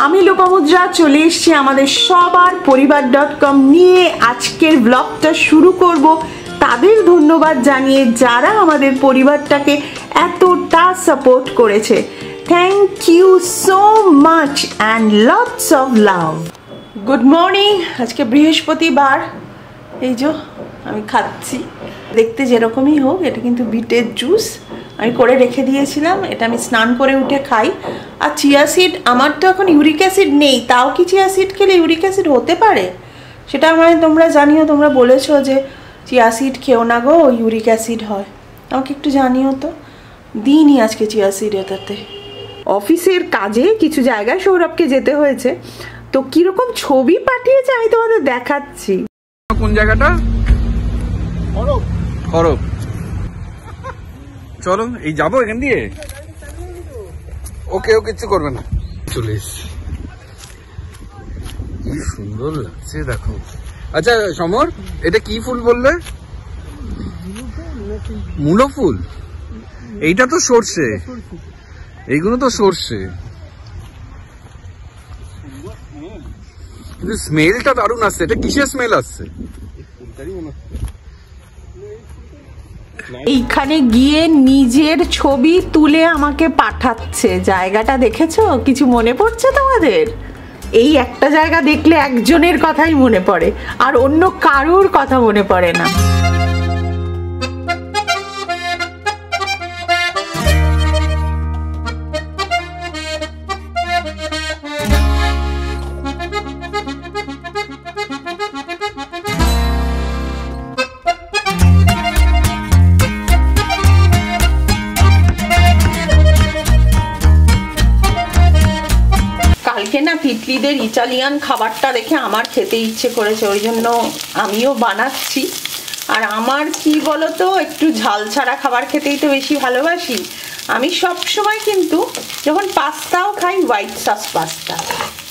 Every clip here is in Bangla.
আমি লোপামুদ্রা চলে এসেছি আমাদের সবার পরিবার.com নিয়ে আজকের ব্লগটা শুরু করব তাদের ধন্যবাদ জানিয়ে যারা আমাদের পরিবারটাকে এতটা সাপোর্ট করেছে। Thank you so much and lots of love. Good morning. আজকে বৃহস্পতিবার। এই যে আমি খাচ্ছি, দেখতে যেরকমই হোক এটা কিন্তু বিটের জুস আমি করে রেখে দিয়েছিলাম। এটা আমি স্নান করে উঠে খাই। আর চিয়া সিড, আমার তো এখন ইউরিক অ্যাসিড নেই, তাও কি চিয়া সিড খেলে ইউরিক অ্যাসিড হতে পারে সেটা আমায় তোমরা জানিও। তোমরা বলেছো যে চিয়া সিড খেও না গো, ইউরিক অ্যাসিড হয়, আমাকে একটু জানিও তো। দিইনি আজকে চিয়া সিড এটাতে। অফিসের কাজে কিছু জায়গায় সৌরভকে যেতে হয়েছে, তো কিরকম ছবি পাঠিয়েছে আমি তোমাদের দেখাচ্ছি। কোন জায়গাটা? খরব। চলো এই যাবো এখান দিয়ে। ওকে ও কিচ্ছু করবে না। চলে এসছি, কি সুন্দর লাগছে দেখো। আচ্ছা সমর, এটা কি ফুল বললে? মূলো ফুল। এইটা তো সর্ষে, এইগুলো তো সর্ষে, কিন্তু স্মেলটা দারুণ আসছে। এটা কিসের স্মেল আসছে? এইখানে গিয়ে নিজের ছবি তুলে আমাকে পাঠাচ্ছে। জায়গাটা দেখেছো? কিছু মনে পড়ছে তোমাদের? এই একটা জায়গা দেখলে একজনের কথাই মনে পড়ে, আর অন্য কারোর কথা মনে পড়ে না। কালকে না তিতলিদের ইটালিয়ান খাবারটা দেখে আমার খেতে ইচ্ছে করেছে, ওই জন্য আমিও বানাচ্ছি। আর আমার কি বলতো, একটু ঝাল ছাড়া খাবার খেতেই তো বেশি ভালোবাসি আমি। সব সময় কিন্তু যখন পাস্তাও খাই হোয়াইট সস পাস্তা,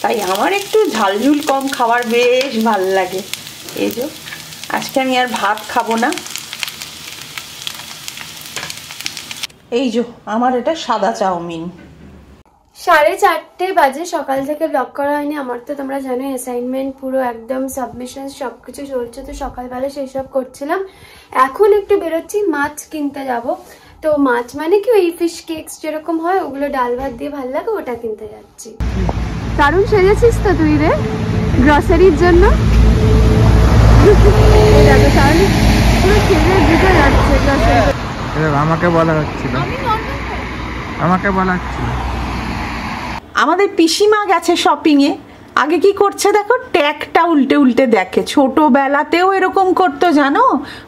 তাই আমার একটু ঝালঝুল কম খাবার বেশ ভাল লাগে। এই যে আজকে আমি আর ভাত খাবো না। এই যে আমার এটা সাদা চাউমিন। 4:30 বাজে, সকাল থেকে ব্লগ করা হয়নি। আমার তো তোমরা জানো অ্যাসাইনমেন্ট পুরো একদম সাবমিশন সবকিছু চলছে, তো সকালবেলা সেই সব করছিলাম। এখন একটু বেরোচ্ছি, মাছ কিনতে যাব। তো মাছ মানে কি, ওই ফিশ কেকস যেরকম হয় ওগুলো ডাল ভাত দিয়ে ভালো লাগে, ওটা কিনতে যাচ্ছি। দারুণ সেজেছিস তো তুই রে গ্রসারির জন্য। তাহলে পুরো সেজে বুঝে যাচ্ছে গ্রসারি। আমাকে বলা হচ্ছিল, আমাকে বলা হচ্ছিল। আমাদের পিসিমা গেছে শপিংয়ে। আগে কি করছে দেখো, ট্যাগটা উল্টে উল্টে দেখে। ছোটবেলাতেও এরকম করতো জানো,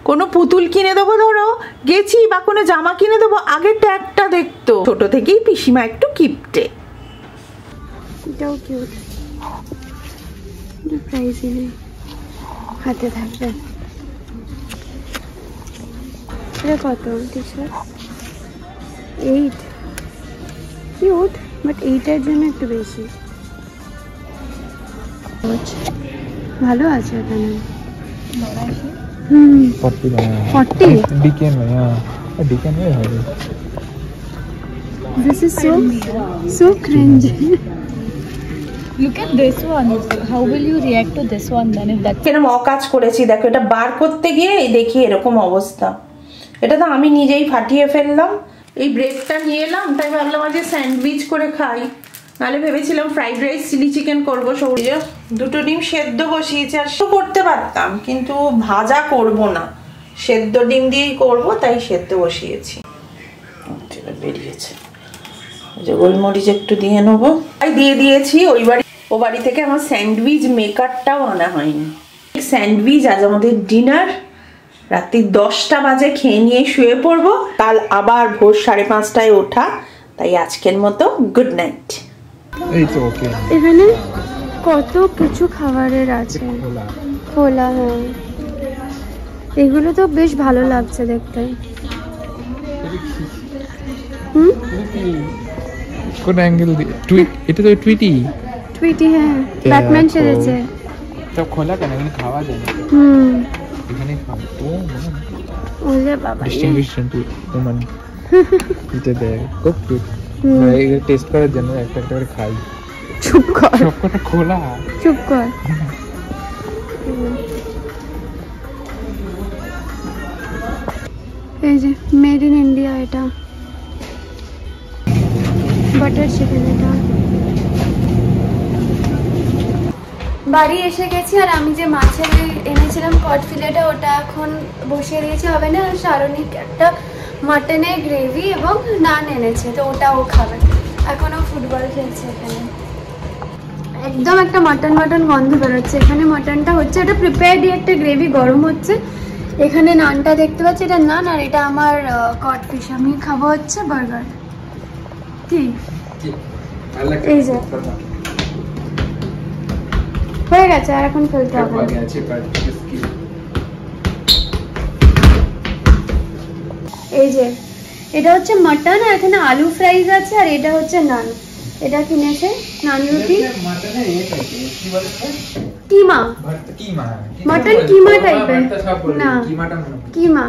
কোনো পুতুল কিনে দেবো, ধরো গেছি বা কোনো জামা কিনে দেবো, আগে ট্যাগটা দেখতো। ছোট থেকেই পিসিমা একটু কিপটে। এটাও কিউট, প্রাইসই নেই, হাতে থাকবে। এটা কত? টি-শার্ট 8, কিউট, বাট 8-এর জন্য একটু বেশি। ভালো আছে এখানে। 40 DKN में, हाँ DKN में है। This is so cringe. Look at this one. How will you react to this one then if that's কেন অকাজ করেছি দেখো, এটা বার করতে গিয়ে দেখি এরকম অবস্থা। এটা তো আমি নিজেই ফাটিয়ে ফেললাম। এই ব্রেডটা নিয়ে এলাম, তাই ভাবলাম আজকে স্যান্ডউইচ করে খাই। নাহলে ভেবেছিলাম ফ্রাইড রাইস চিলি চিকেন করবো। সৌর্য দুটো ডিম সেদ্ধ বসিয়েছে, আর সে করতে পারতাম কিন্তু ভাজা করব না, সেদ্ধ ডিম দিয়েই করব, তাই সেদ্ধ বসিয়েছি। বেরিয়েছে যে গোলমরিচ একটু দিয়ে নেবো, তাই দিয়ে দিয়েছি। ও বাড়ি থেকে আমার স্যান্ডউইচ মেকারটাও আনা হয়নি। স্যান্ডউইচ আজ আমাদের ডিনার। রাত্রি 10টা বাজে খেয়ে নিয়ে শুয়ে পড়বো, কাল আবার ভোর 5:30টায় ওঠা, তাই আজকের মতো গুড নাইট। এখানে কত কিছু খাবারের আছে, খোলা। হ্যাঁ, এগুলো তো বেশ ভালো লাগছে দেখতে। কোন অ্যাঙ্গেল দিয়ে? এটা তো টুইটি। হ্যাঁ, ব্যাটম্যান সেজেছে। সব খোলা কেন? এখানে খাওয়া যায় না। এখানে খাওয়া। ওলে বাবা, ডিস্টিংগুইশড ওমান। এটা দেখ খুব কিউট। এটা টেস্ট করার জন্য একটা করে খাই। চুপ কর, সবকটা খোলা। চুপ কর। এই যে মেড ইন ইন্ডিয়া, এটা বাটার চিকেন। এটা বাড়ি এসে গেছি, আর আমি যে মাছের এনেছিলাম কড ফিলেটা, ওটা এখন বসিয়ে দিয়েছি হবে না। আর শারণিক একটা মাটনের গ্রেভি এবং নান এনেছে, তো ওটাও খাবে। এখনো ফুটবল খেলছে এখানে। একদম একটা মাটন মাটন গন্ধ বেরোচ্ছে। এখানে মাটনটা হচ্ছে, এটা প্রিপেয়ার্ডই একটা গ্রেভি গরম হচ্ছে। এখানে নানটা দেখতে পাচ্ছি, এটা নান, আর এটা আমার কড ফিশ। আমি খাবো হচ্ছে বার্গার। কি এই যে হয়ে গেছে, আর এখন ফেলতে হবে। এই যে এটা হচ্ছে মাটন, আর এখানে আলু ফ্রাইজ আছে, আর এটা হচ্ছে নান। এটা কিনেছে নান রুটি, কিমা, মাটন কিমা টাইপের না, কিমা।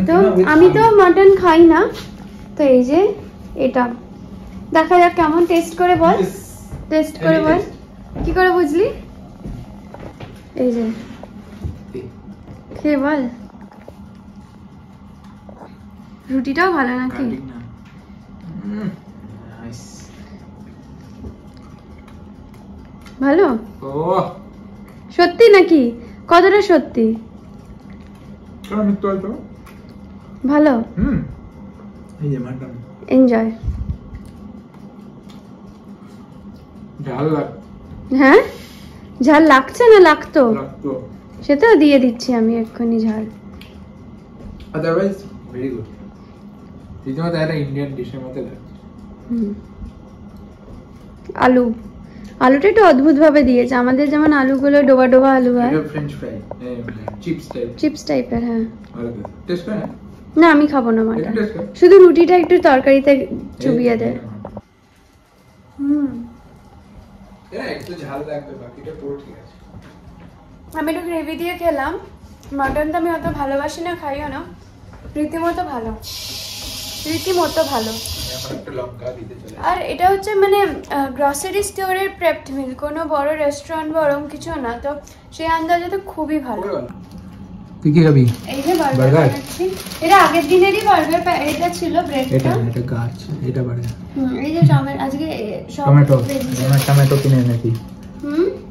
তো আমি তো মাটন খাই না, তো এই যে এটা দেখা যাক কেমন। টেস্ট করে বল, টেস্ট করে বল, কি করে বুঝলি? এই যে খেয়ে বল। রুটিটাও ভালো নাকি? ভালো সত্যি নাকি? কতটা সত্যি? ভালো, এনজয়। হ্যাঁ, ঝাল লাগছে না? লাগতো, সেটা দিয়ে দিচ্ছি আমি এক্ষুনি ঝাল। Otherwise very good. রীতিমতো একটা ইন্ডিয়ান ডিশের মতো লাগছে। আলু, আলুটা একটু অদ্ভুত ভাবে দিয়েছে। আমাদের যেমন আলুগুলো ডোবা ডোবা আলু হয়, French fry, chips type, chips টাইপের। হ্যাঁ, টেস্ট করে না আমি খাবো না মাটন, শুধু রুটিটা একটু তরকারিতে চুবিয়ে দেয়। একটু ঝাল লাগবে, বাকিটা পুরো ঠিক আছে। আমি একটু গ্রেভি দিয়ে খেলাম। মাটন তো আমি অত ভালোবাসি না, খাইও না। রীতিমতো ভালো, রীতিমতো ভালো। আর এটা হচ্ছে মানে গ্রসারি স্টোরের প্রেপড মিল, কোনো বড় রেস্টুরেন্ট বা ওরকম কিছু না, তো সেই আন্দাজে তো খুবই ভালো। তুই কি খাবি? এই যে বার্গার খাচ্ছি, এটা আগের দিনেরই বার্গার, এটা ছিল ব্রেডটা, এটা গাছ, এটা বার্গার। এই যে আজকে সব টমেটো কিনে এনেছি।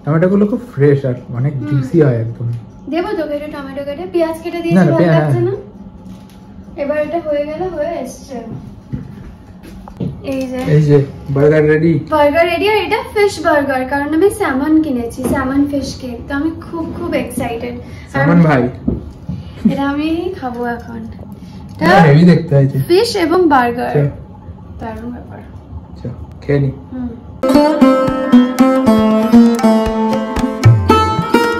টমেটো গুলো খুব ফ্রেশ আর অনেক জুসি হয় একদম। দেবো তোকে একটু টমেটো কেটে, পেঁয়াজ কেটে দিয়েছি, ভালো লাগছে না? এবার এটা হয়ে গেল, হয়ে এসছে। এই যে বার্গার রেডি, বার্গার রেডি। আর এটা ফিশ বার্গার, কারণ আমি স্যামন কিনেছি, স্যামন ফিশ কেক। তো আমি খুব খুব এক্সাইটেড। স্যামন ভাই, এটা আমি খাবো এখন। হেভি দেখতে হয়েছে, ফিশ এবং বার্গার, দারুণ ব্যাপার। খেয়ে নি।